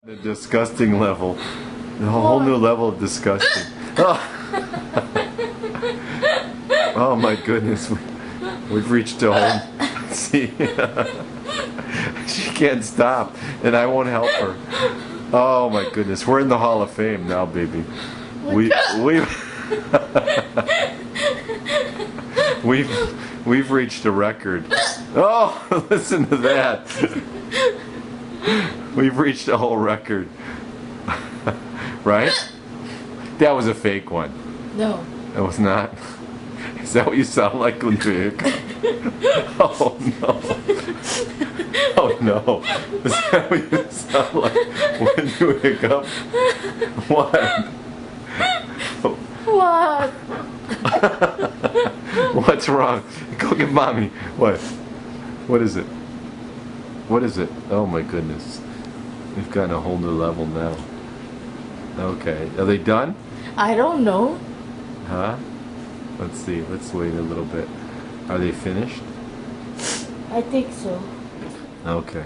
The disgusting level. The whole new level of disgusting. Oh, oh my goodness. We've reached a whole... See? She can't stop. And I won't help her. Oh my goodness. We're in the Hall of Fame now, baby. We've reached a record. Oh, listen to that. We've reached a whole record. Right? That was a fake one. No. That was not. Is that what you sound like when you hiccup? Oh no. Oh no. Is that what you sound like when you hiccup? What? What? What's wrong? Go get mommy. What? What is it? What is it? Oh my goodness. We've gotten a whole new level now. Okay. Are they done? I don't know. Huh? Let's see. Let's wait a little bit. Are they finished? I think so. Okay.